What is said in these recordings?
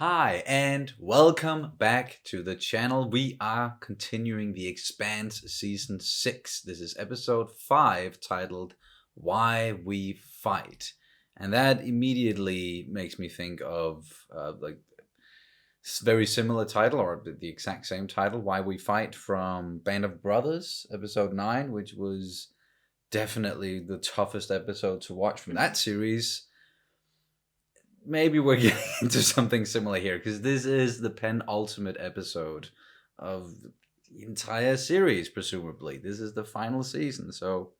Hi, and welcome back to the channel. We are continuing the Expanse Season 6. This is episode 5, titled Why We Fight. And that immediately makes me think of very similar title, or the exact same title, Why We Fight, from Band of Brothers, episode 9, which was definitely the toughest episode to watch from that series. Maybe we're getting into something similar here, because this is the penultimate episode of the entire series, presumably. This is the final season, so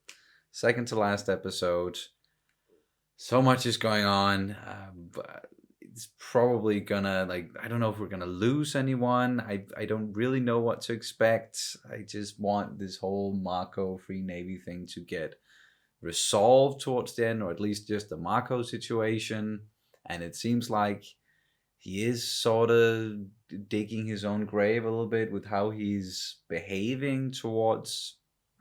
second to last episode. So much is going on, but it's probably gonna, I don't know if we're gonna lose anyone. I don't really know what to expect. I just want this whole Mako Free Navy thing to get resolved towards the end, or at least just the Mako situation. And it seems like he is sort of digging his own grave a little bit with how he's behaving towards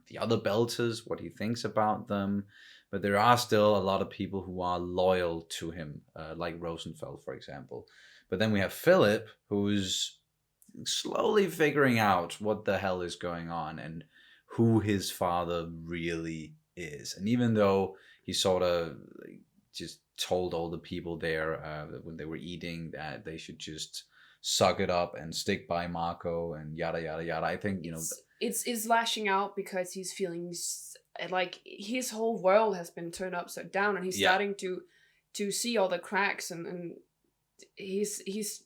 the other Belters, what he thinks about them. But there are still a lot of people who are loyal to him, like Rosenfeld, for example. But then we have Philip, who's slowly figuring out what the hell is going on and who his father really is. And even though he sort of just told all the people there when they were eating that they should just suck it up and stick by Mako and yada yada yada. I think it's lashing out because he's feeling like his whole world has been turned upside down, and he's starting to see all the cracks, and he's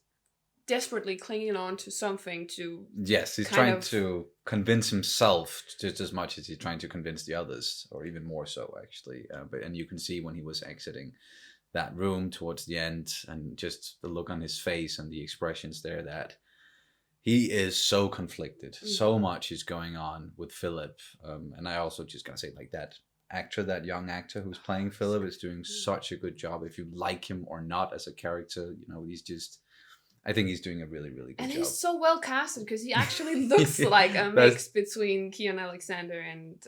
desperately clinging on to something to. Yes, he's trying to convince himself just as much as he's trying to convince the others, or even more so, actually. And you can see when he was exiting that room towards the end, and just the look on his face and the expressions there, that he is so conflicted. Mm-hmm. So much is going on with Philip. And I also just gotta say, that young actor who's playing Philip is doing such a good job. If you like him or not as a character, I think he's doing a really, really good job. And he's so well casted, because he actually looks like a mix between Keon Alexander and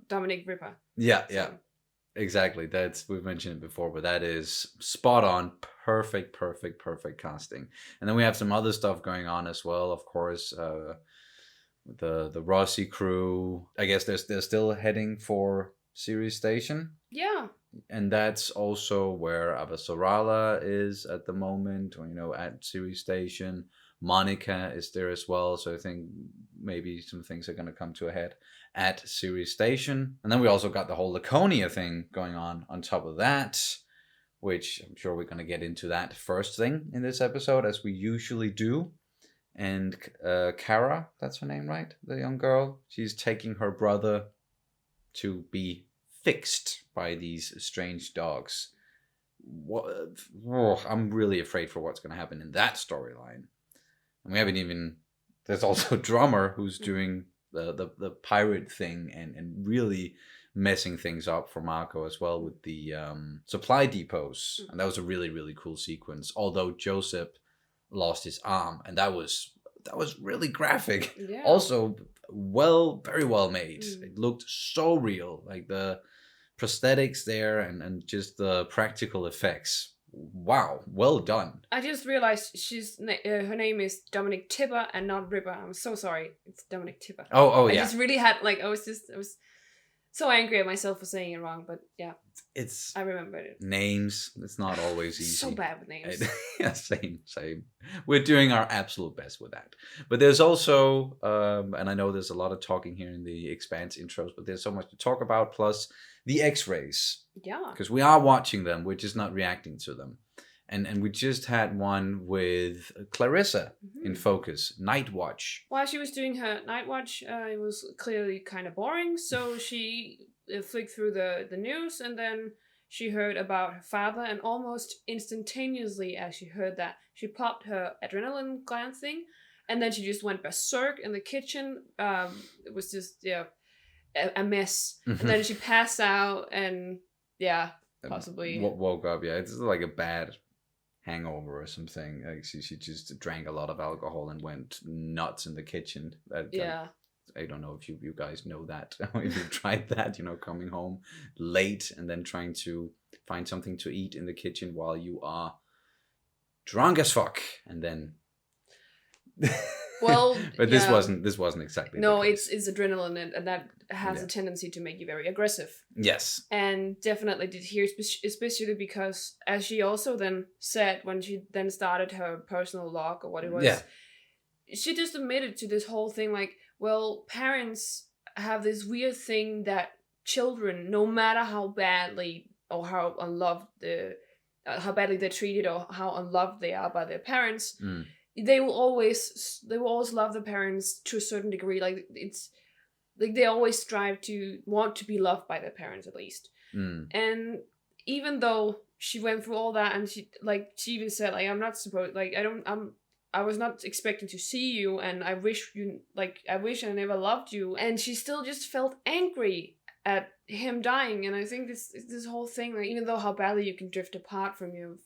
Dominic Ripper. Yeah, exactly. We've mentioned it before, but that is spot on. Perfect casting. And then we have some other stuff going on as well, of course. The Rossi crew, I guess they're still heading for Ceres Station. Yeah. And that's also where Avasarala is at the moment, or, at Ceres Station. Monica is there as well, so I think maybe some things are going to come to a head at Ceres Station. And then we also got the whole Laconia thing going on top of that, which I'm sure we're going to get into that first thing in this episode, as we usually do. And Kara, that's her name, right? The young girl. She's taking her brother to be fixed by these strange dogs. I'm really afraid for what's going to happen in that storyline. And we haven't even... There's also Drummer, who's doing the pirate thing and really messing things up for Mako as well with the supply depots. And that was a really, really cool sequence. Although Joseph lost his arm, and that was really graphic. Yeah. Also, very well made. It looked so real. Like the prosthetics there and just the practical effects. Wow, well done. I just realized her name is Dominic Tipper and not Ripper. I'm so sorry. It's Dominic Tipper. Oh yeah. I just really had I was so angry at myself for saying it wrong, but yeah. I remembered it. Names, it's not always easy. So bad with names. Yeah, same. We're doing our absolute best with that. But there's also, and I know there's a lot of talking here in the Expanse intros, but there's so much to talk about, plus the X-rays. Yeah. Because we are watching them, we're just not reacting to them. And we just had one with Clarissa in focus, Night Watch. While she was doing her Night Watch, it was clearly kind of boring, so she flicked through the news, and then she heard about her father, and almost instantaneously as she heard that, she popped her adrenaline gland thing, and then she just went berserk in the kitchen. It was just, a mess. And then she passed out, and possibly woke up. Yeah, it's like a bad hangover or something. Like she just drank a lot of alcohol and went nuts in the kitchen. I don't know if you guys know that. If you've tried that, coming home late and then trying to find something to eat in the kitchen while you are drunk as fuck, and then. Well, but yeah. this wasn't exactly. No, the case. it's adrenaline, and that has a tendency to make you very aggressive. Yes. And definitely did here, especially because, as she also then said when she then started her personal log or what it was, she just admitted to this whole thing like, well, parents have this weird thing that children, no matter how badly or how unloved how badly they're treated or how unloved they are by their parents, they will always love their parents to a certain degree. Like it's like they always strive to want to be loved by their parents at least. And even though she went through all that, and she even said like, I'm not supposed, like I was not expecting to see you, and I wish I never loved you, and she still just felt angry at him dying. And I think this whole thing, like, even though how badly you can drift apart from your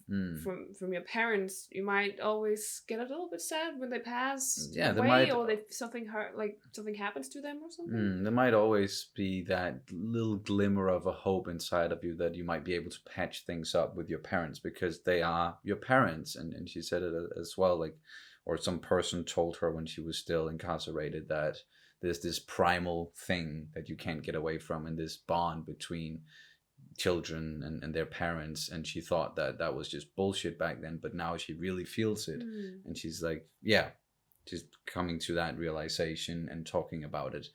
from your parents, you might always get a little bit sad when they pass away, or something happens to them or something. There might always be that little glimmer of a hope inside of you that you might be able to patch things up with your parents, because they are your parents. And she said it as well, like, or some person told her when she was still incarcerated that there's this primal thing that you can't get away from, and this bond between children and their parents. And she thought that was just bullshit back then, but now she really feels it. And she's like, just coming to that realization and talking about it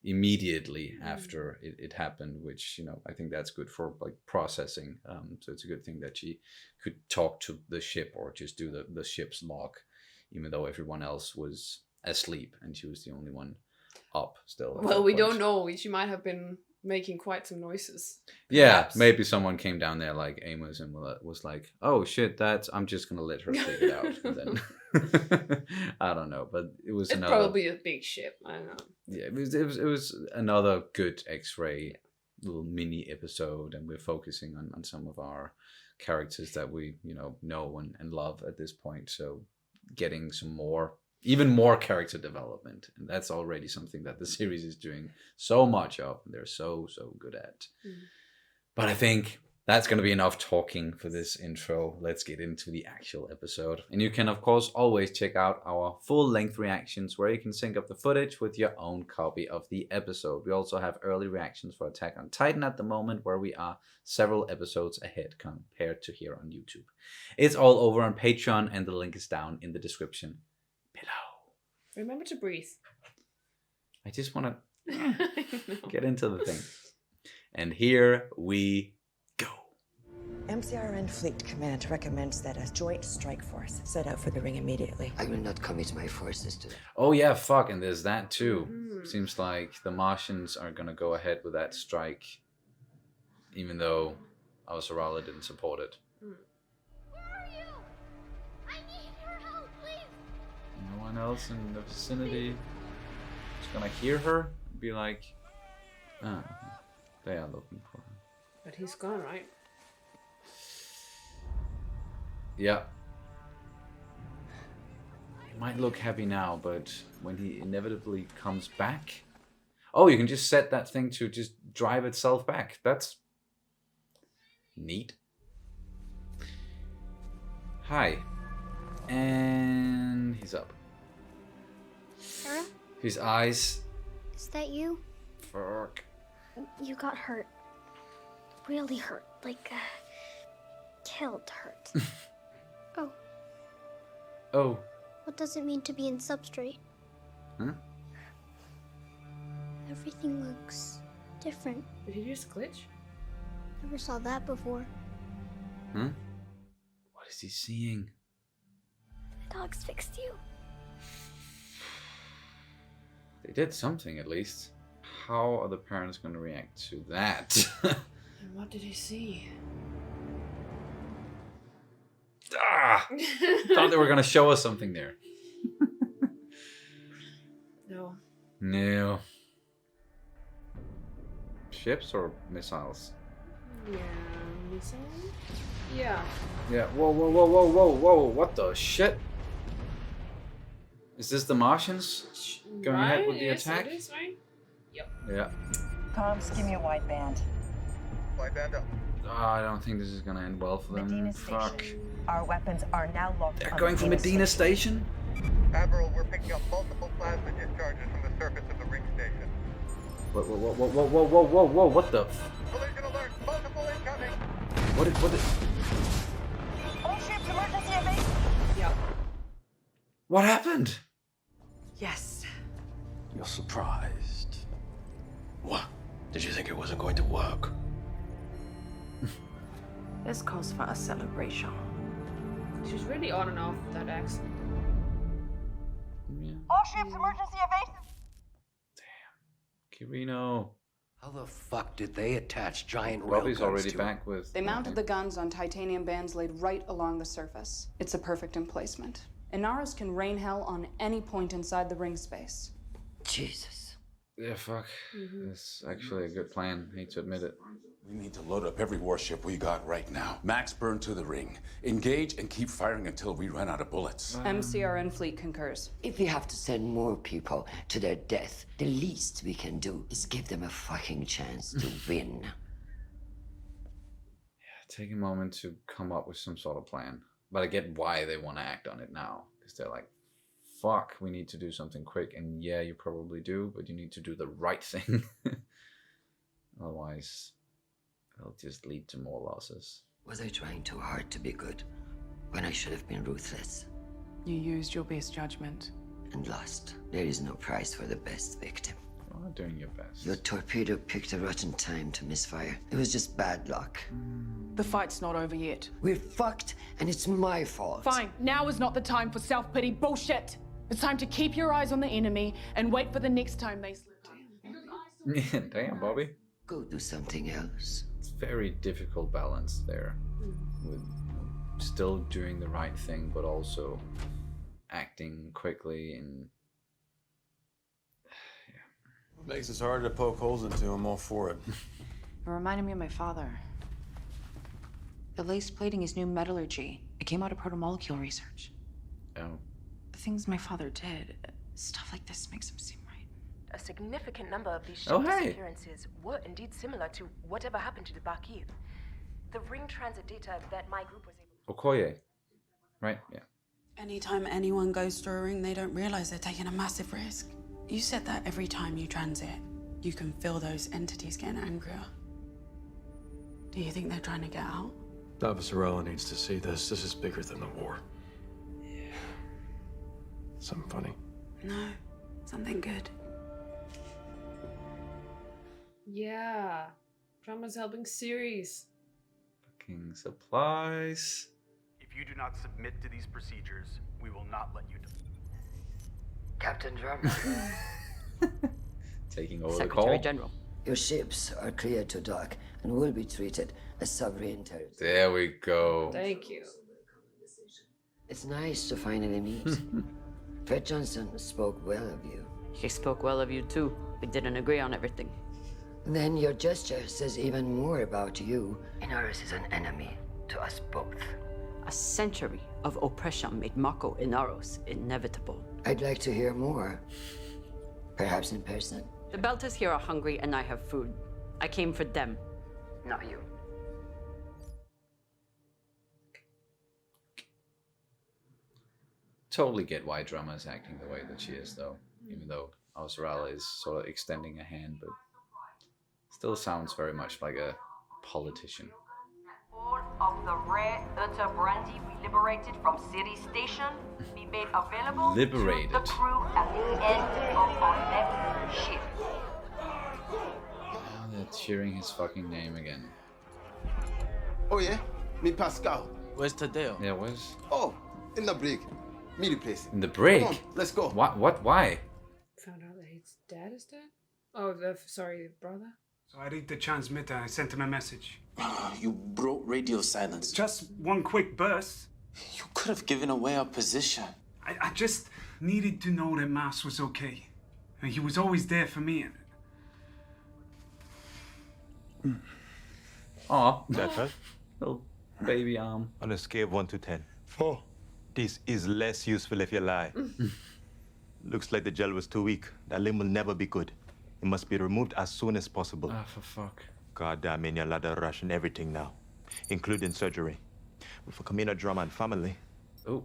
immediately after it happened, which, I think that's good for like processing. So it's a good thing that she could talk to the ship, or just do the ship's log, even though everyone else was asleep and she was the only one up still. Well, we don't know. She might have been making quite some noises. Perhaps. Yeah, maybe someone came down there like Amos and was like, "Oh shit, I'm just gonna let her figure it out." And then I don't know, but it's probably a big ship. I don't know. Yeah, it was another good X-ray little mini episode, and we're focusing on some of our characters that we know and love at this point. So getting even more character development, and that's already something that the series is doing so much of, and they're so good at. But I think that's going to be enough talking for this intro. Let's get into the actual episode. And you can of course always check out our full-length reactions, where you can sync up the footage with your own copy of the episode. We also have early reactions for Attack on Titan at the moment, where we are several episodes ahead compared to here on YouTube. It's all over on Patreon, and the link is down in the description below. Remember to breathe. I just want to get into the thing. And here we go. MCRN Fleet Command recommends that a joint strike force set out for the ring immediately. I will not commit my forces to that. Oh yeah, fuck, and there's that too. Seems like the Martians are gonna go ahead with that strike, even though our Surreal didn't support it. No one else in the vicinity is gonna hear her and be like, they are looking for her. But he's gone, right? Yeah. He might look happy now, but when he inevitably comes back... Oh, you can just set that thing to just drive itself back. That's neat. Hi. And he's up. Sarah? His eyes. Is that you? Fuck. You got hurt. Really hurt. Like, killed hurt. Oh. Oh. What does it mean to be in substrate? Huh? Everything looks different. Did he just glitch? Never saw that before. Huh? What is he seeing? The dogs fixed you. They did something, at least. How are the parents going to react to that? And what did he see? Thought they were going to show us something there. No. Ships or missiles? Yeah, missiles? Yeah. Yeah, whoa. What the shit? Is this the Martians going ahead with the attack? It is, right? Yep. Yeah. Comms, give me a wide band. Wide band up. I don't think this is gonna end well for them. Medina Fuck. Station. Our weapons are now locked. They're on going for Medina Station? Admiral, we're picking up multiple plasma discharges from the surface of the ring station. Whoa, what the? Collision alert! Multiple incoming! What is? All ships, emergency evasive. Yeah. What happened? Yes. You're surprised. What? Did you think it wasn't going to work? This calls for a celebration. She's really on and off with that accent. Yeah. All ships, emergency evasive. Kirino. How the fuck did they attach giant Robbie's railguns already to back with. They mounted the guns on titanium bands laid right along the surface. It's a perfect emplacement. Inaros can rain hell on any point inside the ring space. Jesus. Yeah, fuck. It's actually a good plan. Hate to admit it. We need to load up every warship we got right now. Max burn to the ring. Engage and keep firing until we run out of bullets. MCRN fleet concurs. If we have to send more people to their death, the least we can do is give them a fucking chance to win. Take a moment to come up with some sort of plan. But I get why they want to act on it now. Because they're like, fuck, we need to do something quick. And yeah, you probably do, but you need to do the right thing. Otherwise, it'll just lead to more losses. Was I trying too hard to be good when I should have been ruthless You used your best judgment. and lost? There is no prize for the best victim. You are doing your best. Your torpedo picked a rotten time to misfire. It was just bad luck. The fight's not over yet. We're fucked, and it's my fault. Fine, now is not the time for self-pity bullshit. It's time to keep your eyes on the enemy and wait for the next time they slip. Yeah, damn, Bobby. Go do something else. It's very difficult balance there. With still doing the right thing, but also acting quickly and Makes it harder to poke holes into. I'm all for it. It reminded me of my father. The lace plating is new metallurgy. It came out of protomolecule research. oh. The things my father did, stuff like this makes him seem right. A significant number of these ship Oh, hey. disappearances were indeed similar to whatever happened to the Bakir. The ring transit data that my group was able Okoye. Right? Yeah. Anytime anyone goes through a ring, they don't realize they're taking a massive risk. You said that every time you transit, you can feel those entities getting angrier. Do you think they're trying to get out? Surreal needs to see this. This is bigger than the war. Yeah. Something funny. No, something good. Yeah. Drama's helping series. Fucking supplies. If you do not submit to these procedures, we will not let you. Captain Drummer, Taking over Secretary the call. General. Your ships are cleared to dock and will be treated as sovereign territory. There we go. Thank you. It's nice to finally meet. Fred Johnson spoke well of you. She spoke well of you too. We didn't agree on everything. Then your gesture says even more about you. Inaros is an enemy to us both. A century of oppression made Mako Inaros inevitable. I'd like to hear more. Perhaps in person. The Belters here are hungry and I have food. I came for them, not you. Totally get why Drama is acting the way that she is, though. Even though Ausrala is sort of extending a hand, but still sounds very much like a politician. All of the rare Utter brandy we liberated from City Station be made available Liberated. to the crew at the end of our next shift. Oh, they're cheering his fucking name again. Oh yeah? Me Pascal. Where's Tadeo? Yeah, where's... Oh, in the break. Me replace. In the break? Come on, let's go. What? Why? Found out that his dad is dead? Oh, sorry, brother? So I read the transmitter. I sent him a message. You broke radio silence. Just one quick burst. You could have given away our position. I just needed to know that Mas was okay. And he was always there for me. Aw. That's right. Little baby arm. On a scale of 1 to 10. 4. This is less useful if you lie. Looks like the gel was too weak. That limb will never be good. It must be removed as soon as possible. Ah, for fuck. goddamn in your ladder rush and everything now, including surgery. But for Camino drama and family. Oh.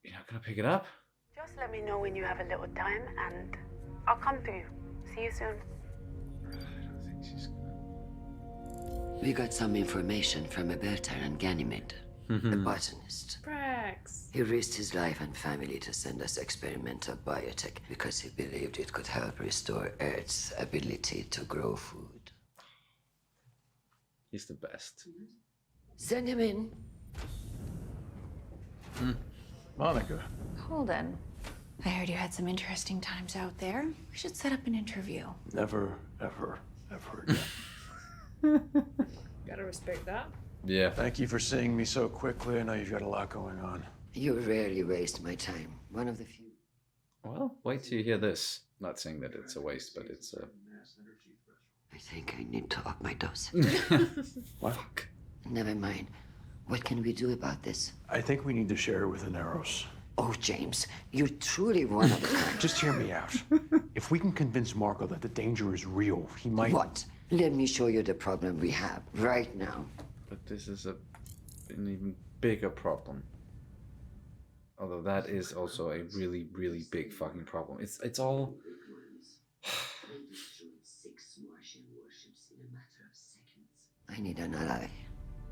You're not gonna pick it up? Just let me know when you have a little time, and I'll come for you. See you soon. We got some information from Alberta and Ganymede, the botanist. Prax. He risked his life and family to send us experimental biotech because he believed it could help restore Earth's ability to grow food. He's the best. Send him in. Monica. Holden, I heard you had some interesting times out there. We should set up an interview. Never, ever, ever again. Gotta respect that. Yeah. Thank you for seeing me so quickly. I know you've got a lot going on. You rarely waste my time. One of the few. Well, wait till you hear this. Not saying that it's a waste, but it's a... I think I need to up my dose. What? Fuck. Never mind. What can we do about this? I think we need to share it with the Narrows. Oh, James, you're truly one of a kind. Just hear me out. If we can convince Marco that the danger is real, he might... What? Let me show you the problem we have right now. But this is an even bigger problem. Although that is also a really, really big fucking problem. It's all... I need an ally.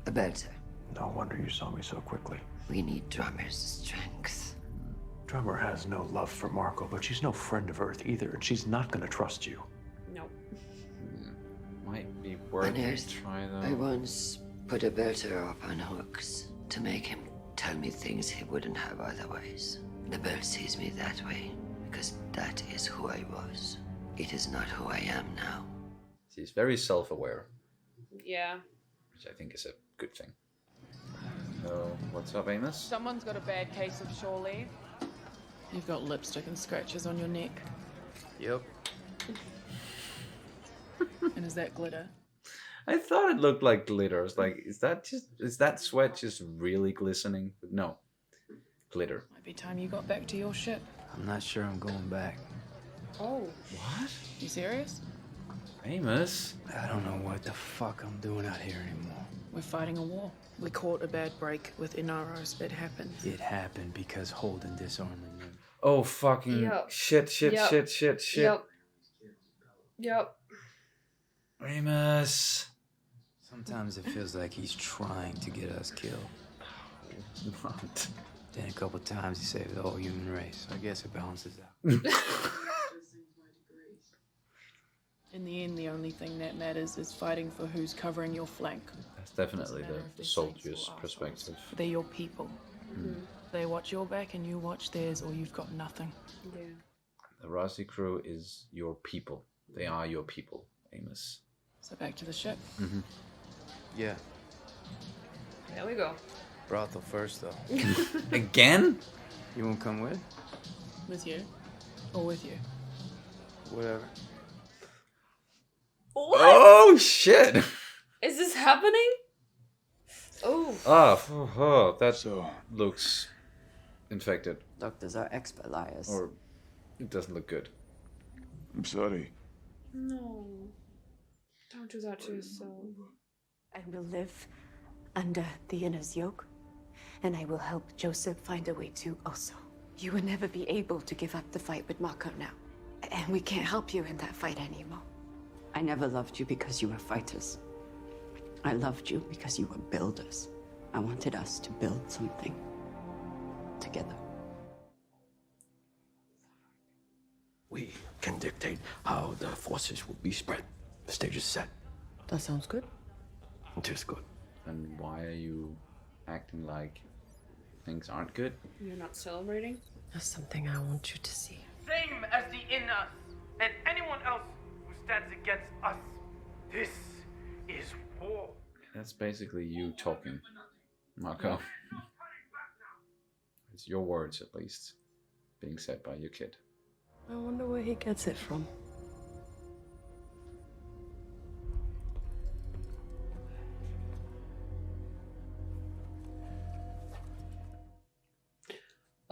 Alberta. No wonder you saw me so quickly. We need Drummer's strength. Drummer has no love for Marco, but she's no friend of Earth either, and she's not gonna trust you. No. Might be worth On a Earth, try, though. I once put Alberta up on hooks to make him tell me things he wouldn't have otherwise. The bird sees me that way because that is who I was. It is not who I am now. She's very self-aware, Yeah. which I think is a good thing. So, what's up, Amos? Someone's got a bad case of shore leave. You've got lipstick and scratches on your neck. Yep. And is that glitter? I thought it looked like glitter. I was like, is that sweat just really glistening? But no. Glitter. Might be time you got back to your ship. I'm not sure I'm going back. Oh. What? You serious? Amos? I don't know what the fuck I'm doing out here anymore. We're fighting a war. We caught a bad break with Inaros. It happened. It happened because Holden disarmed me. Oh, fucking Yep. shit. Yep. Yep. Amos. Sometimes it feels like he's trying to get us killed. What? Then a couple times he saved the whole human race. I guess it balances out. In the end, the only thing that matters is fighting for who's covering your flank. That's definitely Doesn't matter if the they're soldier's saints or perspective. They're your people. They watch your back and you watch theirs, or you've got nothing. Yeah. The Rossi crew is your people. They are your people, Amos. So back to the ship. Mm-hmm. Yeah. There we go. Brothel first, though. Again? You won't come with? With you. Or with you. Whatever. What? Oh, shit! Is this happening? Oh. Ah, that looks infected. Doctors are expert liars. Or it doesn't look good. I'm sorry. No. Don't do that to yourself. I will live under the inner's yoke, and I will help Joseph find a way to also. You will never be able to give up the fight with Marco now, and we can't help you in that fight anymore. I never loved you because you were fighters. I loved you because you were builders. I wanted us to build something together. We can dictate how the forces will be spread. The stage is set. That sounds good. It is good. And why are you acting like things aren't good? You're not celebrating? That's something I want you to see. Same as the in us, and anyone else who stands against us. This is war. That's basically you talking, Marco. It's your words, at least, being said by your kid. I wonder where he gets it from.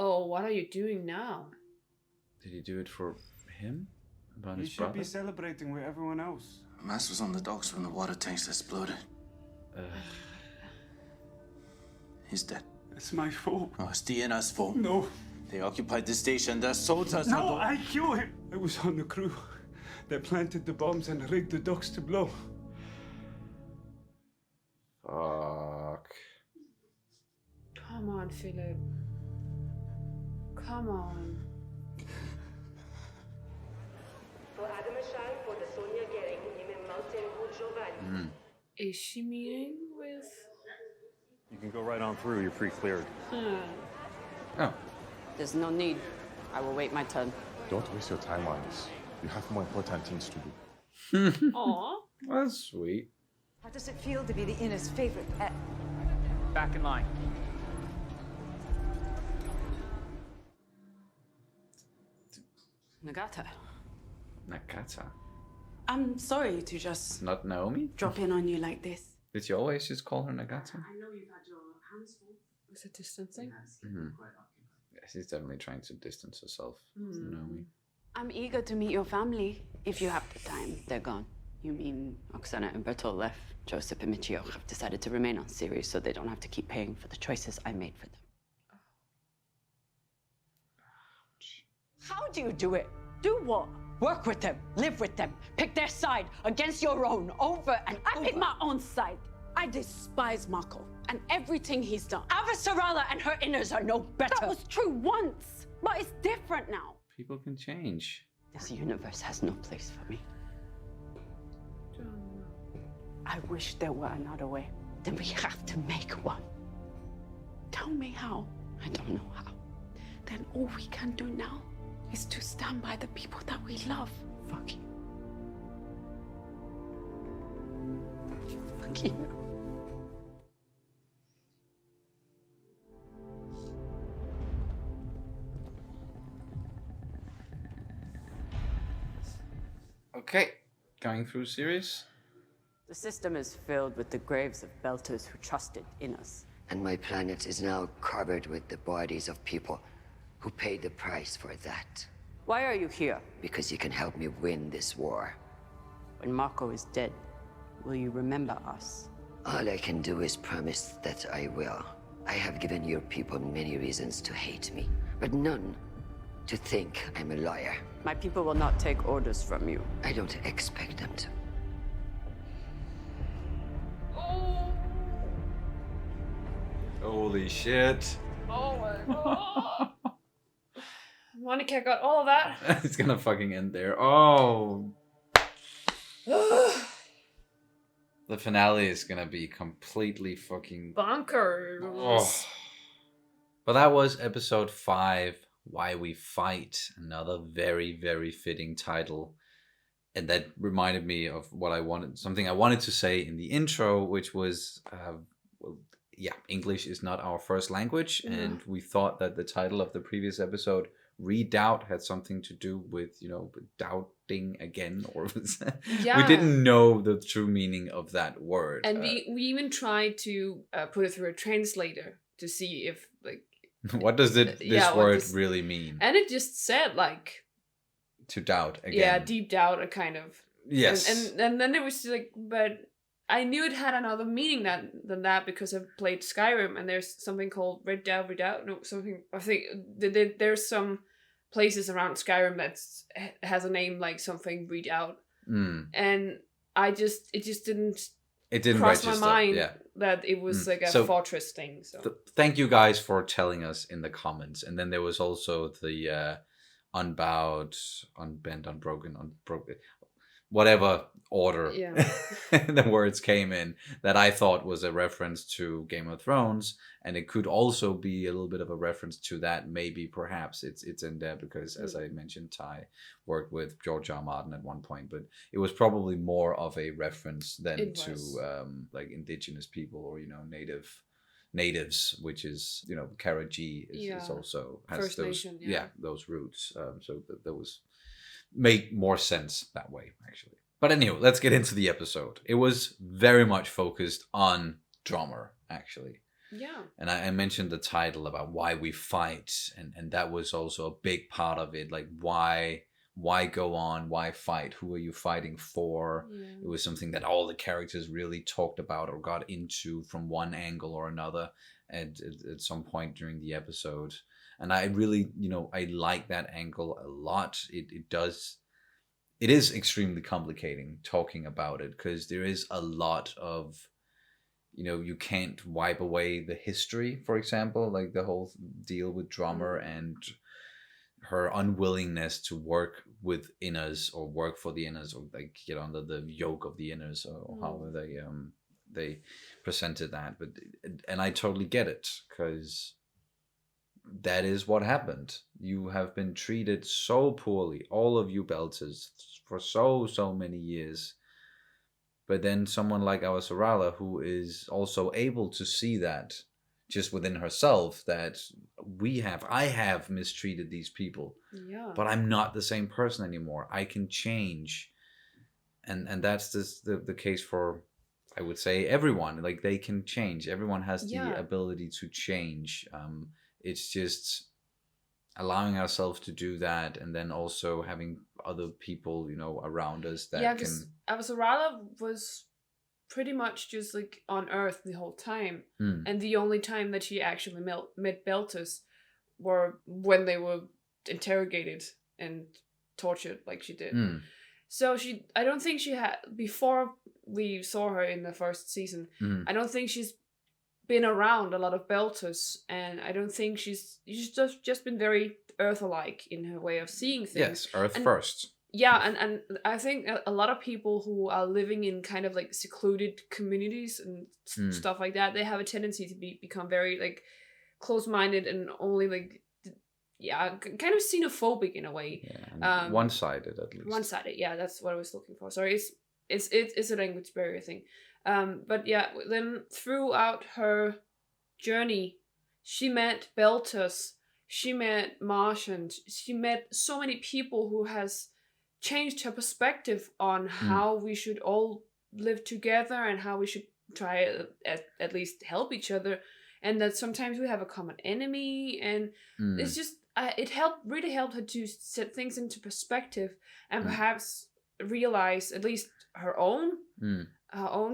Oh, what are you doing now? Did he do it for him? About He his should be brother? celebrating with everyone else. Max was on the docks when the water tanks exploded. He's dead. It's my fault. Oh, it's the Inner's fault. No. They occupied the station. Their soldiers No, had... I killed him. I was on the crew. They planted the bombs and rigged the docks to blow. Fuck. Come on, Philip. Come on. Is she meeting with... You can go right on through. You're pre-cleared. Oh. There's no need. I will wait my turn. Don't waste your time on this. You have more important things to do. Aww. That's sweet. How does it feel to be the Inner's favorite pet? Back in line. Nagata. Nakata. I'm sorry to just Not Naomi? drop in on you like this. Did you always just call her Nagata? I know you've had your hands full. Is it distancing? Yeah, she's definitely trying to distance herself from Naomi. I'm eager to meet your family if you have the time. They're gone. You mean Oksana and Bertol left? Joseph and Michio have decided to remain on Ceres so they don't have to keep paying for the choices I made for them. How do you do it? Do what? Work with them, live with them, pick their side against your own, over and I pick my own side. I despise Marco and everything he's done. Avasarala and her Inners are no better. That was true once, but it's different now. People can change. This universe has no place for me. I wish there were another way. Then we have to make one. Tell me how. I don't know how. Then all we can do now is to stand by the people that we love. Fuck you. Fuck you. Okay, going through series. The system is filled with the graves of Belters who trusted in us. And my planet is now covered with the bodies of people who paid the price for that. Why are you here? Because you can help me win this war. When Marco is dead, will you remember us? All I can do is promise that I will. I have given your people many reasons to hate me, but none to think I'm a liar. My people will not take orders from you. I don't expect them to. Holy shit. Oh my god. Monica got all of that. It's gonna fucking end there. Oh. The finale is gonna be completely fucking bonkers. Oh. But that was episode 5, Why We Fight. Another very, very fitting title. And that reminded me of something I wanted to say in the intro, which was, English is not our first language. Yeah. And we thought that the title of the previous episode, Redoubt, had something to do with, doubting again. Or we didn't know the true meaning of that word. And we even tried to put it through a translator to see if, what does this word really mean? And it just said, to doubt again. Yeah, deep doubt, a kind of. Yes. And then it was but I knew it had another meaning than that because I've played Skyrim and there's something called Redoubt. No, something. I think there's some places around Skyrim that has a name like something Redoubt. And it just didn't. It didn't cross register. my mind yeah. that it was like a fortress thing. So thank you guys for telling us in the comments. And then there was also the unbowed, unbent, unbroken, whatever order the words came in, that I thought was a reference to Game of Thrones, and it could also be a little bit of a reference to that. Maybe perhaps it's in there because, as I mentioned, Ty worked with George R. R. Martin at one point, but it was probably more of a reference than to indigenous people or natives, which is Kara G is also has First those Nation, those roots. So that was make more sense that way actually. But anyway, let's get into the episode. It was very much focused on drummer actually. Yeah. And I mentioned the title about why we fight, and that was also a big part of it. Like why why go on? Why fight? Who are you fighting for? Yeah. It was something that all the characters really talked about or got into from one angle or another at some point during the episode. And I really, I like that angle a lot. It is extremely complicating talking about it because there is a lot of, you can't wipe away the history, for example, like the whole deal with Drummer and her unwillingness to work with Inners or work for the Inners or like get under the yoke of the Inners or however they presented that. And I totally get it because that is what happened. You have been treated so poorly, all of you Belters, for so many years. But then someone like Awasarala, who is also able to see that just within herself, that I have mistreated these people, but I'm not the same person anymore. I can change. And that's the case for, I would say, everyone. Like, they can change. Everyone has the ability to change. It's just allowing ourselves to do that, and then also having other people, around us that can. Avasarala was pretty much just like on Earth the whole time, and the only time that she actually met Belters were when they were interrogated and tortured, like she did. So I don't think she had, before we saw her in the first season. I don't think she's been around a lot of Belters, and I don't think she's just been very Earth-alike in her way of seeing things. Yes, Earth first. Yeah, and I think a lot of people who are living in kind of like secluded communities and stuff like that, they have a tendency to become very like close-minded and only like, kind of xenophobic in a way. Yeah, one-sided at least. One-sided, yeah, that's what I was looking for. Sorry, it's a language barrier thing. But yeah, then throughout her journey, she met Belters, she met Martians, she met so many people who has changed her perspective on how we should all live together and how we should try at least help each other, and that sometimes we have a common enemy, and it's just it really helped her to set things into perspective and perhaps realize at least her own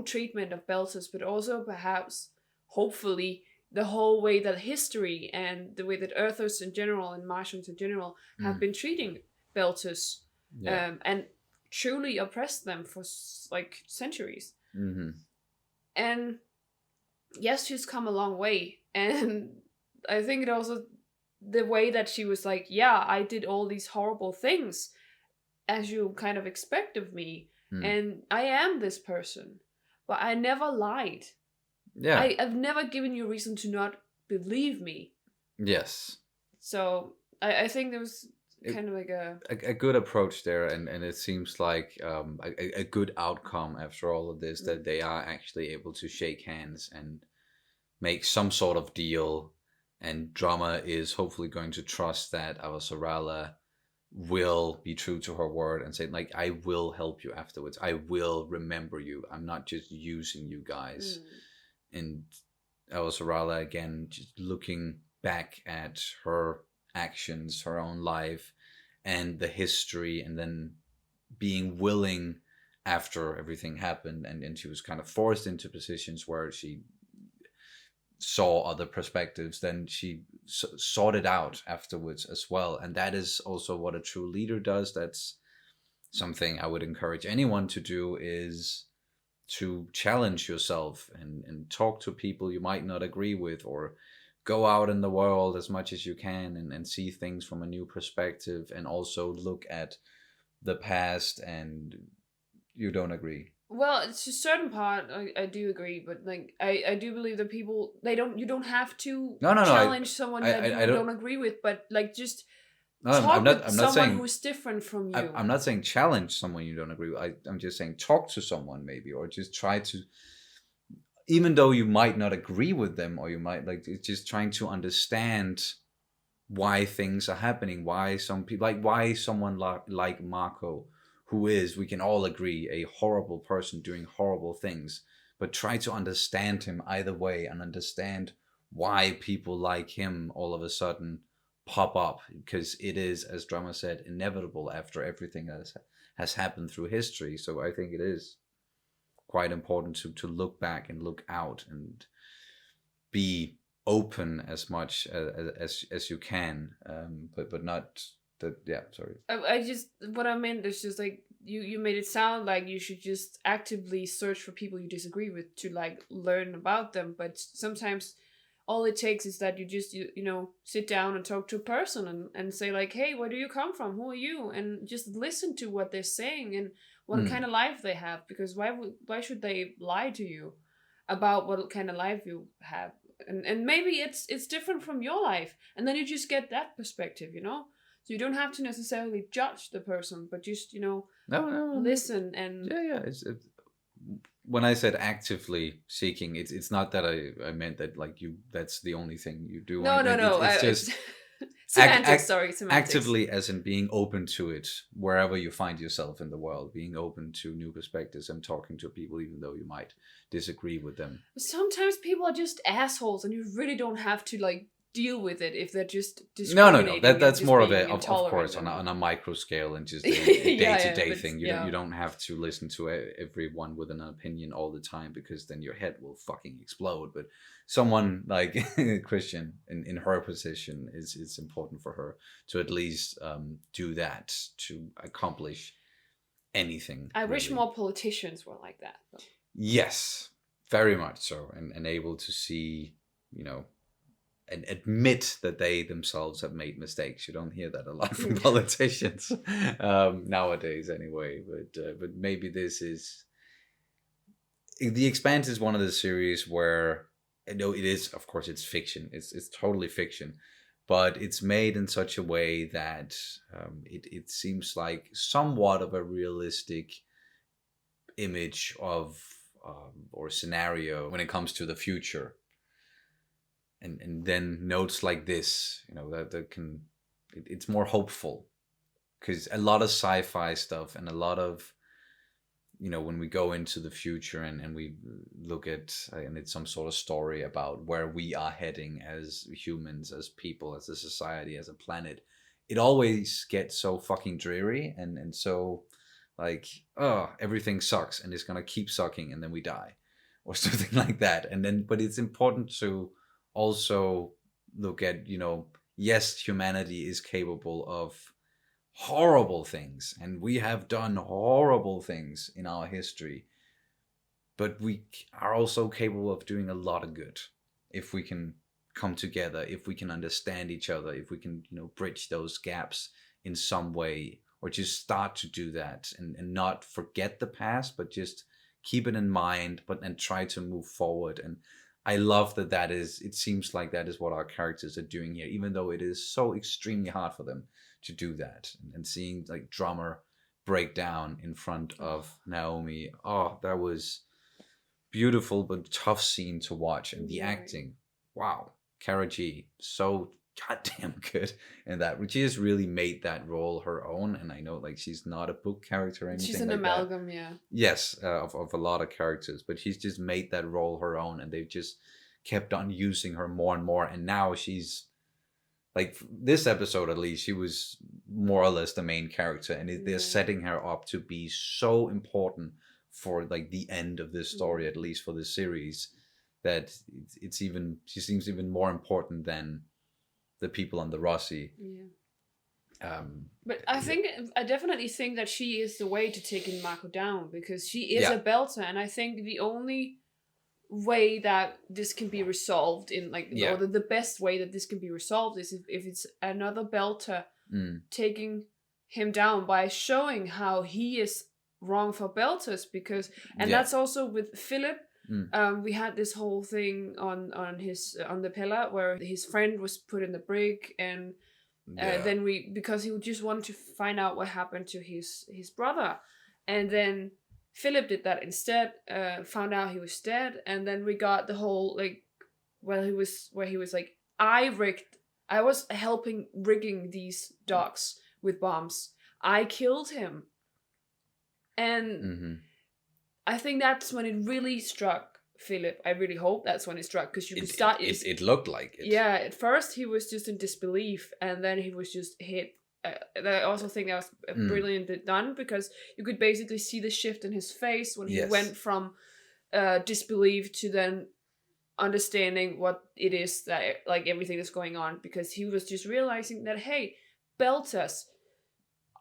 treatment of Belters, but also perhaps hopefully the whole way that history and the way that Earthers in general and Martians in general have been treating Belters. And truly oppressed them for like centuries. And yes, she's come a long way, and I think it also the way that she was like, I did all these horrible things as you kind of expect of me, and I am this person, but I never lied. I've never given you a reason to not believe me. Yes. So I think there was kind of like a good approach there, and it seems like a good outcome after all of this, that they are actually able to shake hands and make some sort of deal, and Drama is hopefully going to trust that Avasarala will be true to her word and say, like, I will help you afterwards, I will remember you, I'm not just using you guys. And Avasarala, again, just looking back at her actions, her own life, and the history, and then being willing after everything happened, and she was kind of forced into positions where she saw other perspectives, then she sought it out afterwards as well. And that is also what a true leader does. That's something I would encourage anyone to do, is to challenge yourself and talk to people you might not agree with, or go out in the world as much as you can and see things from a new perspective, and also look at the past and you don't agree. Well, it's a certain part I do agree, but like I do believe that people you don't have to challenge someone that you don't agree with, but like just talk with someone who's different from you. I'm not saying challenge someone you don't agree with. I'm just saying talk to someone maybe, or just try to, even though you might not agree with them, or you might it's just trying to understand why things are happening, why some people, like why someone like Marco, who is, we can all agree, a horrible person doing horrible things, but try to understand him either way and understand why people like him all of a sudden pop up, because it is, as Drummer said, inevitable after everything that has happened through history. So I think it is quite important to look back and look out and be open as much as you can, but not that. Yeah, sorry. I just, what I meant is just like you made it sound like you should just actively search for people you disagree with to like learn about them, but sometimes all it takes is that you just you know, sit down and talk to a person and say like, hey, where do you come from, who are you, and just listen to what they're saying and what kind of life they have, because why should they lie to you about what kind of life you have, and maybe it's different from your life, and then you just get that perspective, you know. So you don't have to necessarily judge the person, but just, you know, No. listen and Yeah. It's when I said actively seeking, it's not that I meant that like you, that's the only thing you do. No. It's just semantics. Semantics. Actively, as in being open to it wherever you find yourself in the world, being open to new perspectives and talking to people even though you might disagree with them. Sometimes people are just assholes, and you really don't have to like deal with it if they're just No. discriminating. That's more of being a, of course, intolerant on a micro scale and just a day-to-day but, thing. yeah. You don't have to listen to everyone with an opinion all the time, because then your head will fucking explode. But someone like Christian in her position, is important for her to at least do that to accomplish anything. I wish really. more politicians were like that, though. Yes, very much so, and able to see, you know, and admit that they themselves have made mistakes. You don't hear that a lot from politicians nowadays, anyway. But maybe this is The Expanse is one of the series where, I know it is, of course, it's fiction. It's totally fiction, but it's made in such a way that it seems like somewhat of a realistic image of or scenario when it comes to the future. And then notes like this, you know, that can, it's more hopeful, because a lot of sci-fi stuff and a lot of, you know, when we go into the future and we look at, and it's some sort of story about where we are heading as humans, as people, as a society, as a planet, it always gets so fucking dreary and so like, oh, everything sucks and it's gonna keep sucking and then we die or something like that. And then, but it's important to also look at, you know, yes, humanity is capable of horrible things, and we have done horrible things in our history, but we are also capable of doing a lot of good if we can come together, if we can understand each other, if we can, you know, bridge those gaps in some way, or just start to do that and not forget the past, but just keep it in mind, and try to move forward. And I love that is, it seems like that is what our characters are doing here, even though it is so extremely hard for them to do that. And seeing like Drummer break down in front of Naomi, oh, that was beautiful but tough scene to watch. And the acting, wow, Kara G, so goddamn good in that. She has really made that role her own. And I know like she's not a book character or anything. She's an like amalgam, that. yeah. Yes, of a lot of characters, but she's just made that role her own, and they've just kept on using her more and more. And now she's like, this episode at least, she was more or less the main character, and they're setting her up to be so important for like the end of this story, at least for this series, that she seems even more important than the people on the Rossi. Yeah. But I definitely think that she is the way to taking Mako down, because she is a belter, and I think the only way that this can be resolved in like, or the best way that this can be resolved is if it's another belter taking him down by showing how he is wrong for belters, because that's also with Philip. We had this whole thing on the pillar where his friend was put in the brig, and then because he just wanted to find out what happened to his brother, and then Philip did that instead, found out he was dead, and then we got the whole like where he was like, I was helping rigging these docks with bombs, I killed him. And I think that's when it really struck Philip. I really hope that's when it struck, because you could It, start. it looked like it. Yeah, at first he was just in disbelief, and then he was just hit. I also think that was brilliantly done, because you could basically see the shift in his face when he Yes. went from disbelief to then understanding what it is that like everything is going on, because he was just realizing that, hey, Belters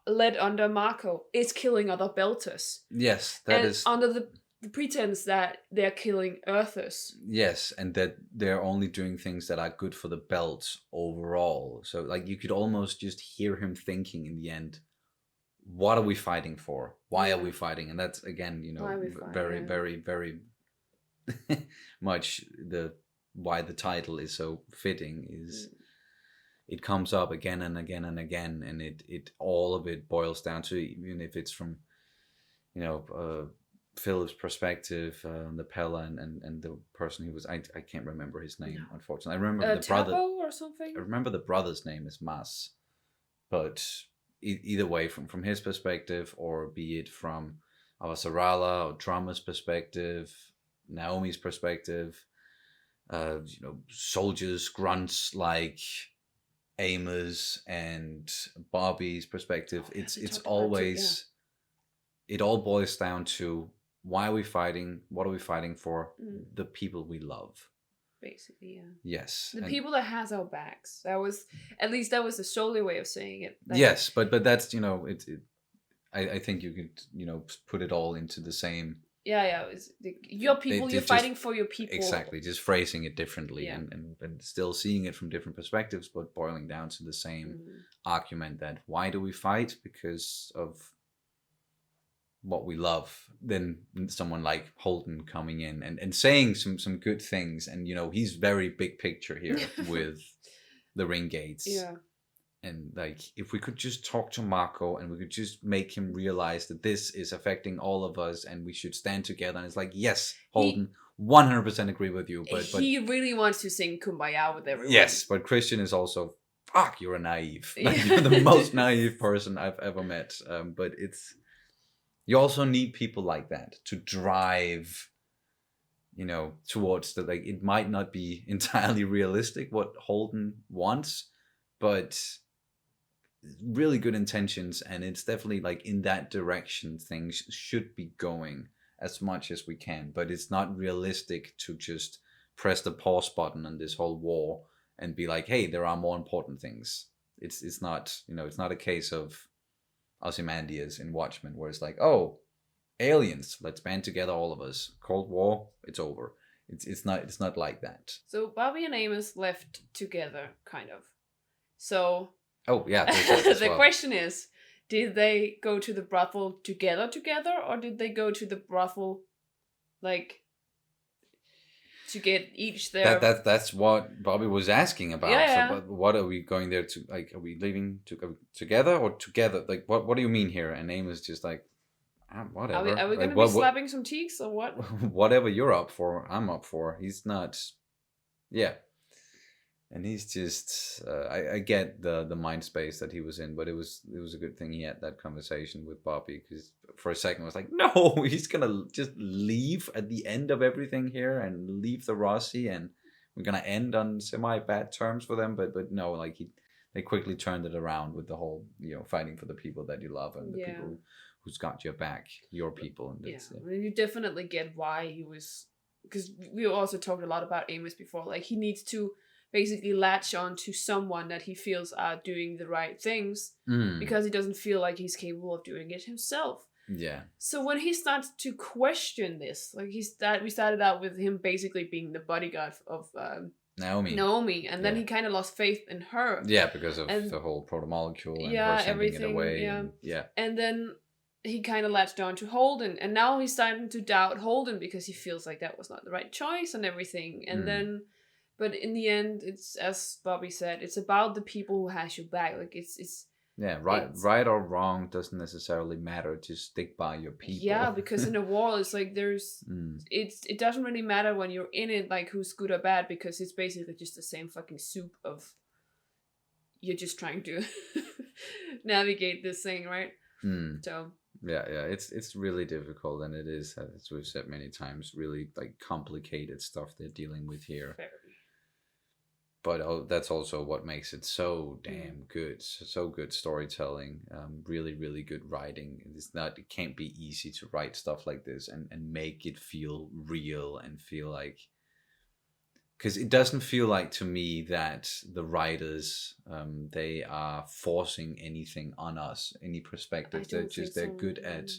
led under Marco is killing other Belters. Yes, that and is. under the pretense that they're killing Earthers. Yes, and that they're only doing things that are good for the belts overall. So like you could almost just hear him thinking in the end, what are we fighting for? Why are we fighting? And that's again, Why are we fighting, very, yeah. very, very much why the title is so fitting is it comes up again and again and again, and it all of it boils down to, even if it's from Philip's perspective, the Pella and the person who was I can't remember his name, unfortunately. I remember the brother or something. I remember the brother's name is Mas, but either way, from his perspective, or be it from Avasarala or Drama's perspective, Naomi's perspective, soldiers, grunts like Amos and Bobby's perspective, it's always it all boils down to, why are we fighting? What are we fighting for? The people we love. Basically, yeah. Yes. The people that has our backs. That was the solely way of saying it. Yes, but that's I think you could put it all into the same. Yeah. It's your people. You're fighting for your people. Exactly, just phrasing it differently, Yeah. and still seeing it from different perspectives, but boiling down to the same argument that, why do we fight? Because of what we love. Then someone like Holden coming in and saying some good things, and he's very big picture here with the ring gates. Yeah. And like, if we could just talk to Marco and we could just make him realize that this is affecting all of us and we should stand together. And it's like, yes, Holden, 100% agree with you. But he really wants to sing Kumbaya with everyone. yes, but Christian is also, fuck, you're a naive. Like, you're the most naive person I've ever met. But you also need people like that to drive, towards the, like, it might not be entirely realistic what Holden wants, but really good intentions, and it's definitely like in that direction things should be going as much as we can. But it's not realistic to just press the pause button on this whole war and be like, hey, there are more important things. It's not, it's not a case of Ozymandias in Watchmen where it's like, oh, aliens, let's band together, all of us, Cold War, it's over. It's not like that. So Bobby and Amos left together, kind of. So oh yeah, the question is, did they go to the brothel together, or did they go to the brothel like to get each their... That's what Bobby was asking about. Yeah. So, but what are we going there to, like, are we leaving together or together? Like, what do you mean here? And Amos just like, whatever. Are we going to be slapping some cheeks or what? Whatever you're up for, I'm up for. He's not... Yeah. And he's just... I get the mind space that he was in, but it was a good thing he had that conversation with Bobby, because for a second I was like, no, he's going to just leave at the end of everything here and leave the Rossi, and we're going to end on semi-bad terms for them. But no, like, they quickly turned it around with the whole, fighting for the people that you love and the people who's got your back, your people. And you definitely get why he was, because we also talked a lot about Amos before. Like, he needs to basically latch on to someone that he feels are doing the right things, because he doesn't feel like he's capable of doing it himself. Yeah. So when he starts to question this, like we started out with him basically being the bodyguard of Naomi, and then he kind of lost faith in her. Yeah, because of the whole proto-molecule and her sending everything, it away. And then he kind of latched on to Holden, and now he's starting to doubt Holden because he feels like that was not the right choice and everything. And then, but in the end, it's, as Bobby said, it's about the people who has your back. Like, it's right or wrong doesn't necessarily matter. Just stick by your people. Yeah, because in a war, it's like it doesn't really matter when you're in it, like who's good or bad, because it's basically just the same fucking soup of you're just trying to navigate this thing, right? So Yeah, it's really difficult, and it is, as we've said many times, really like complicated stuff they're dealing with here. Very. But that's also what makes it so damn good. So good storytelling, really, really good writing. It can't be easy to write stuff like this and make it feel real and feel like, because it doesn't feel like to me that the writers, they are forcing anything on us, any perspectives. They're good at,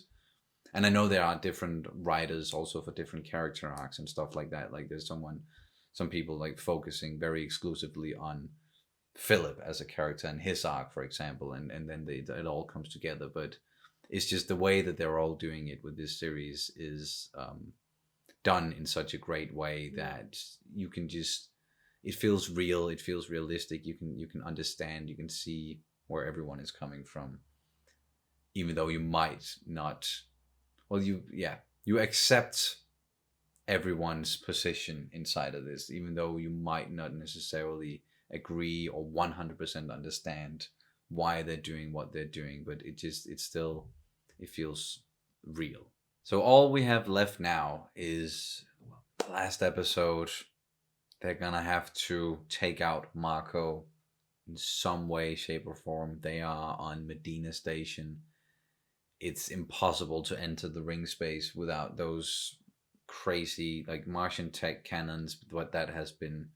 and I know there are different writers also for different character arcs and stuff like that. Like there's some people like focusing very exclusively on Philip as a character and his arc, for example, and then it all comes together. But it's just the way that they're all doing it with this series is done in such a great way that you can just, it feels real, it feels realistic. You can understand, you can see where everyone is coming from, even though you might not. Well, you accept everyone's position inside of this, even though you might not necessarily agree or 100% understand why they're doing what they're doing, but it feels real. So all we have left now is the last episode. They're gonna have to take out Marco in some way, shape, or form. They are on Medina Station. It's impossible to enter the ring space without those crazy like Martian tech cannons. What that has been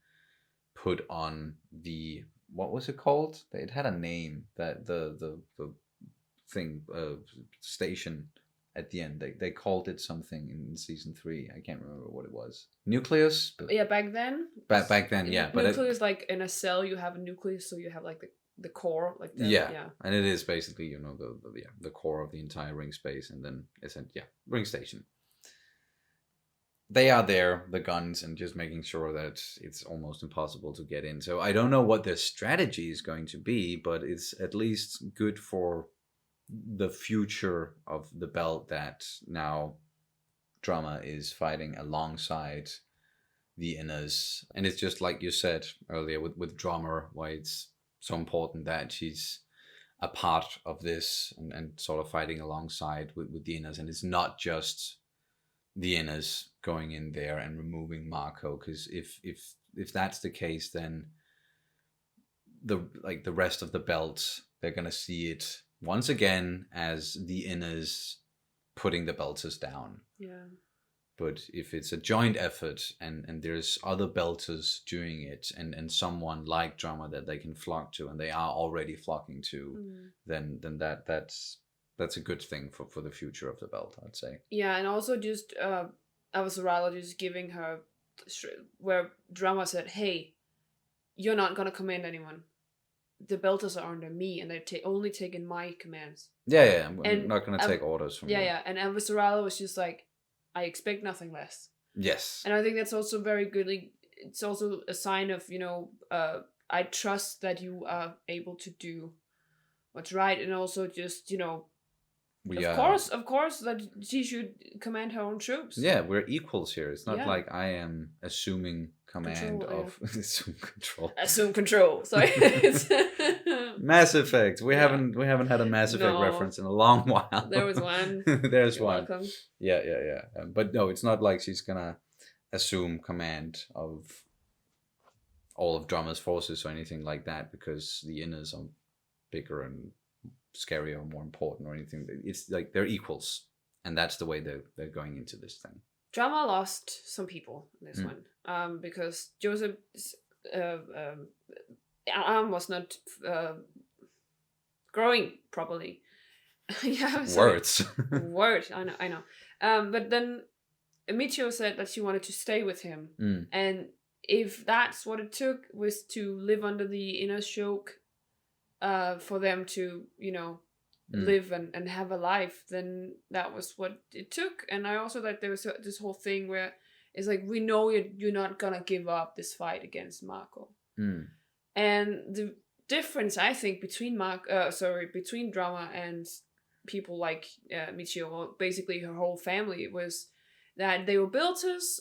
put on the, what was it called? It had a name, that the thing, station at the end. They called it something in season 3. I can't remember what it was. Nucleus? Yeah, back then. Back then, yeah. But nucleus, like in a cell, you have a nucleus, so you have like the core, like the, yeah, and it is basically the core of the entire ring space, and then it's a ring station. They are there, the guns, and just making sure that it's almost impossible to get in. So I don't know what their strategy is going to be, but it's at least good for the future of the belt that now Drama is fighting alongside the Inners. And it's just like you said earlier with Drama, why it's so important that she's a part of this and sort of fighting alongside with the Inners. And it's not just the Inners going in there and removing Marco, because if that's the case, then the rest of the belt, they're gonna see it once again as the Inners putting the belters down. Yeah. But if it's a joint effort and there's other belters doing it and someone like Drama that they can flock to, and they are already flocking to, then that's a good thing for the future of the belt, I'd say. Yeah, and also just Avasarala just giving her, where Drama said, "Hey, you're not gonna command anyone. The belters are under me, and they're only taking my commands." Yeah, I'm not gonna take orders from you. Yeah, and Avasarala was just like, "I expect nothing less." Yes. And I think that's also very good. Like, it's also a sign of, I trust that you are able to do what's right, and also just, of course, that she should command her own troops. Yeah, we're equals here. It's not Yeah. like I am assuming command of assume control. Sorry. Mass Effect. We haven't had a Mass Effect reference in a long while. There was one. There's You're one. welcome. Yeah. But no, it's not like she's gonna assume command of all of Drama's forces or anything like that, because the Inners are bigger and scarier or more important or anything. It's like they're equals, and that's the way they're going into this thing. Drama lost some people in this one, because Joseph's arm was not growing properly. Yeah, words. Words. I know. But then Michio said that she wanted to stay with him, and if that's what it took, was to live under the inner yoke, for them to, live and have a life, then that was what it took. And I also like there was this whole thing where it's like, we know you're not gonna give up this fight against Marco. And the difference, I think, between between Drama and people like Michio, or basically her whole family, was that they were builders,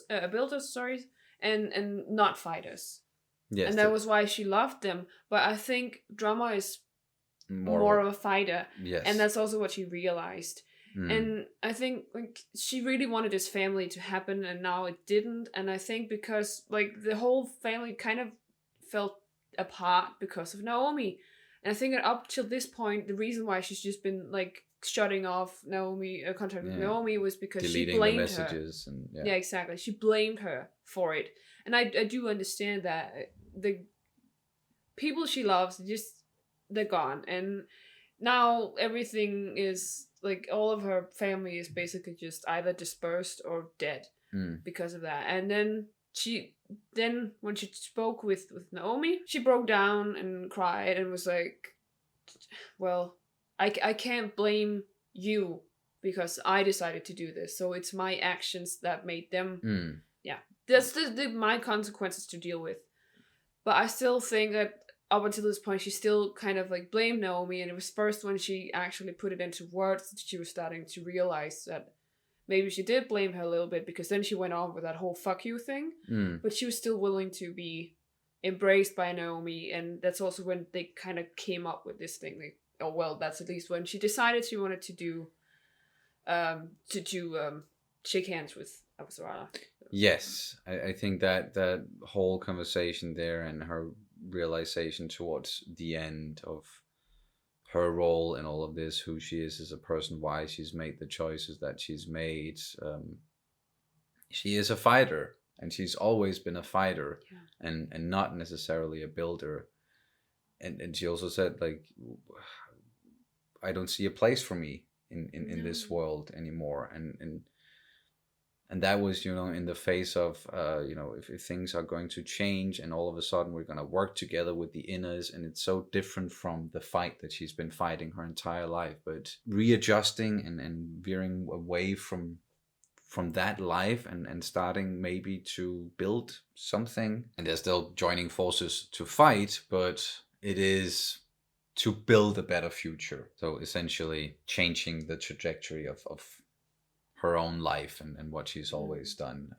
and not fighters. Yes, and that was why she loved them. But I think Drama is more of a fighter. Yes. And that's also what she realized. And I think like she really wanted this family to happen, and now it didn't. And I think because like the whole family kind of fell apart because of Naomi. And I think that up till this point, the reason why she's just been like shutting off Naomi, contact with Naomi, was because deleting she blamed the messages her. and Yeah, exactly. She blamed her for it, and I do understand that the people she loves they're gone, and now everything is like all of her family is basically just either dispersed or dead because of that. And then when she spoke with Naomi, she broke down and cried and was like, well, I can't blame you because I decided to do this, so it's my actions that made them that's my consequences to deal with. But I still think that up until this point, she still kind of like blamed Naomi, and it was first when she actually put it into words that she was starting to realize that maybe she did blame her a little bit, because then she went on with that whole fuck you thing. But she was still willing to be embraced by Naomi, and that's also when they kind of came up with this thing. Like, oh well, that's at least when she decided she wanted to do shake hands with Avasarala. Yes, I think that whole conversation there and her realization towards the end of her role in all of this, who she is as a person, why she's made the choices that she's made. She is a fighter, and she's always been a fighter, and not necessarily a builder. And she also said, like, I don't see a place for me in this world anymore. And that was, in the face of, if things are going to change and all of a sudden we're going to work together with the inners, and it's so different from the fight that she's been fighting her entire life, but readjusting and veering away from that life and starting maybe to build something. And they're still joining forces to fight, but it is to build a better future. So essentially changing the trajectory of her own life and what she's always done.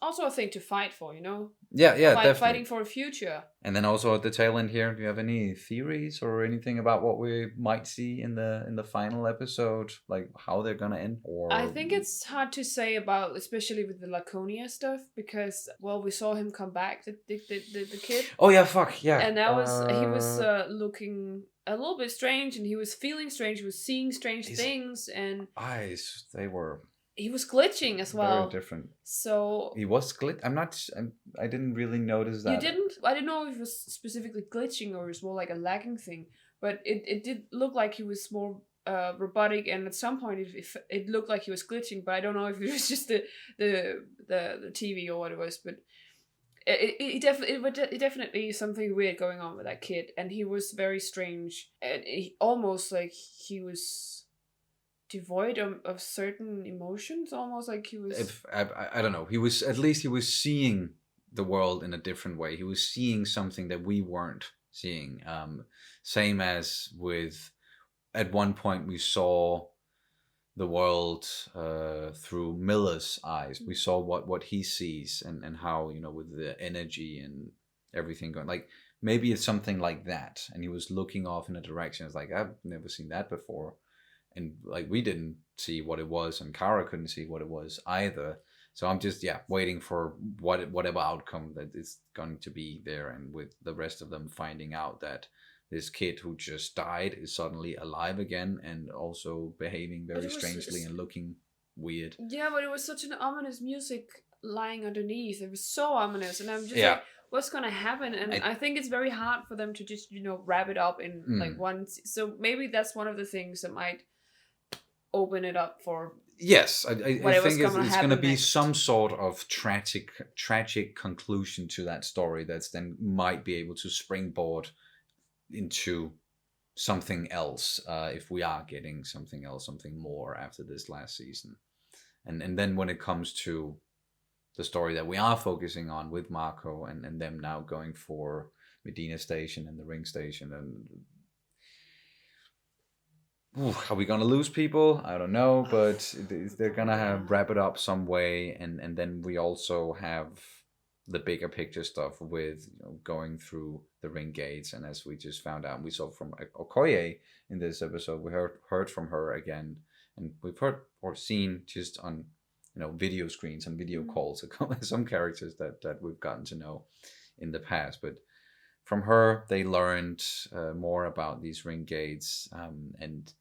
Also a thing to fight for, Yeah, definitely. Fighting for a future. And then also at the tail end here, do you have any theories or anything about what we might see in the final episode, like how they're gonna end? Or I think it's hard to say about, especially with the Laconia stuff, because we saw him come back, the kid. Oh yeah, fuck yeah. And that was he was looking a little bit strange, and he was feeling strange. He was seeing strange things, and eyes, they were. He was glitching as well. Very different. So he was I didn't really notice that. You didn't? I didn't know if it was specifically glitching or it was more like a lagging thing. But it did look like he was more robotic, and at some point it looked like he was glitching. But I don't know if it was just the TV or what it was. But it definitely is something weird going on with that kid, and he was very strange, and he, almost like he was devoid of certain emotions, almost like he was. I don't know. He was, at least he was seeing the world in a different way. He was seeing something that we weren't seeing. Same as with, at one point we saw the world through Miller's eyes. We saw what he sees and how, with the energy and everything going, like maybe it's something like that. And he was looking off in a direction. It's like, I've never seen that before. And like we didn't see what it was, and Kara couldn't see what it was either. So I'm just waiting for whatever outcome that is going to be there, and with the rest of them finding out that this kid who just died is suddenly alive again and also behaving very strangely and looking weird. Yeah, but it was such an ominous music lying underneath. It was so ominous, and I'm just like, what's gonna happen? And I think it's very hard for them to just wrap it up in like one. So maybe that's one of the things that might open it up for. Yes, I think it's going to be next. some sort of tragic conclusion to that story that's then might be able to springboard into something else, if we are getting something else, something more after this last season. And then when it comes to the story that we are focusing on with Marco and them now going for Medina Station and the Ring Station, and are we gonna lose people? I don't know, but they're gonna wrap it up some way, and then we also have the bigger picture stuff with going through the ring gates. And as we just found out, we saw from Okoye in this episode, we heard from her again and we've heard or seen just on video screens and video calls some characters that we've gotten to know in the past, but from her they learned more about these ring gates, and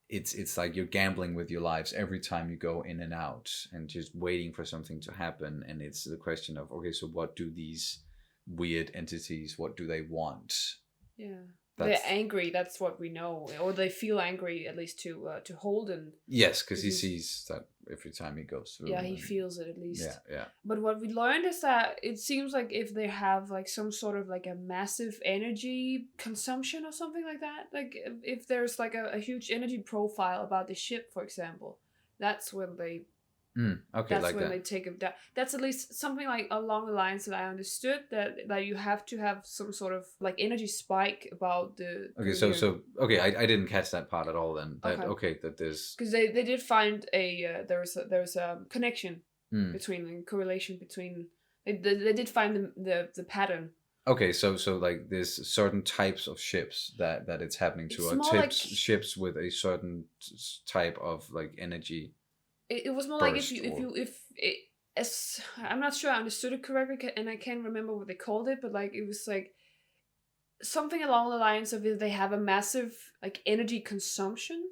it's like you're gambling with your lives every time you go in and out and just waiting for something to happen. And it's the question of, okay, so what do these weird entities, what do they want? Yeah. They're angry, that's what we know. Or they feel angry, at least to Holden. Yes, because he sees that every time he goes through. Yeah, he feels it at least. Yeah. But what we learned is that it seems like if they have like some sort of like a massive energy consumption or something like that, like if there's like a huge energy profile about the ship, for example, that's when they okay, that's when they take him down. That's at least something like along the lines that I understood, that you have to have some sort of like energy spike about the. Okay, so okay, I didn't catch that part at all. Then that there's because they did find there's a connection between the correlation between they did find the pattern. Okay, so like there's certain types of ships that it's happening to, or ships with a certain type of like energy. It was more like as I'm not sure I understood it correctly, and I can't remember what they called it, but like it was like something along the lines of if they have a massive like energy consumption.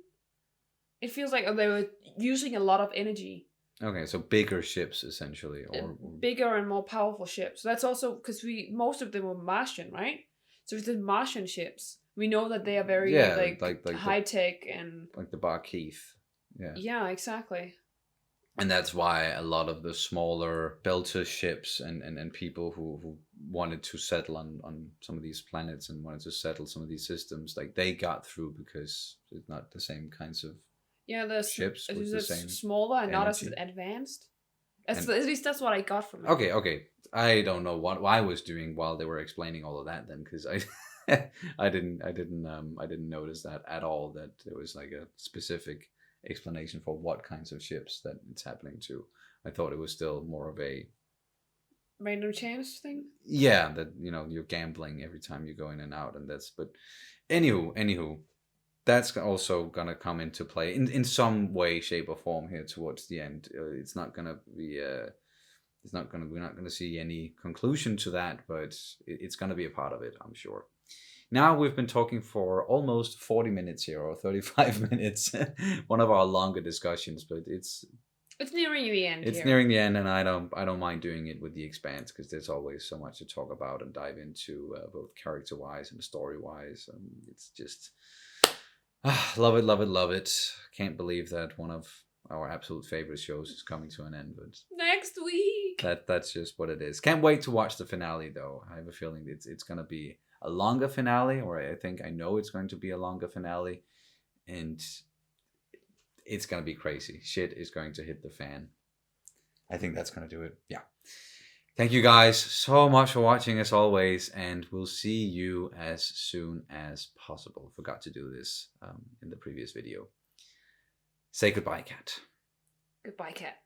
It feels like they were using a lot of energy. Okay, so bigger ships essentially, or bigger and more powerful ships. So that's also because most of them were Martian, right? So if the Martian ships, we know that they are very like high tech and like the Barkeith. Yeah, exactly. And that's why a lot of the smaller belter ships and people who wanted to settle on some of these planets and wanted to settle some of these systems, like they got through because it's not the same kinds of ships with the same smaller and not as energy. advanced. At least that's what I got from it. Okay. I don't know what I was doing while they were explaining all of that then, because I didn't notice that at all, that there was like a specific explanation for what kinds of ships that it's happening to. I thought it was still more of a random chance thing. Yeah, that you're gambling every time you go in and out, and that's. But anywho, that's also gonna come into play in some way, shape, or form here towards the end. It's not gonna be. We're not gonna see any conclusion to that, but it's gonna be a part of it, I'm sure. Now we've been talking for almost 40 minutes here, or 35 minutes. One of our longer discussions, but it's nearing the end. It's nearing the end, and I don't mind doing it with the Expanse, because there's always so much to talk about and dive into, both character-wise and story-wise. It's just love it. Can't believe that one of our absolute favorite shows is coming to an end, but next week. That's just what it is. Can't wait to watch the finale, though. I have a feeling it's gonna be a longer finale, or I know it's going to be a longer finale, and it's going to be crazy. Shit is going to hit the fan. I think that's going to do it. Yeah. Thank you guys so much for watching, as always, and we'll see you as soon as possible. Forgot to do this in the previous video. Say goodbye, cat. Goodbye, cat.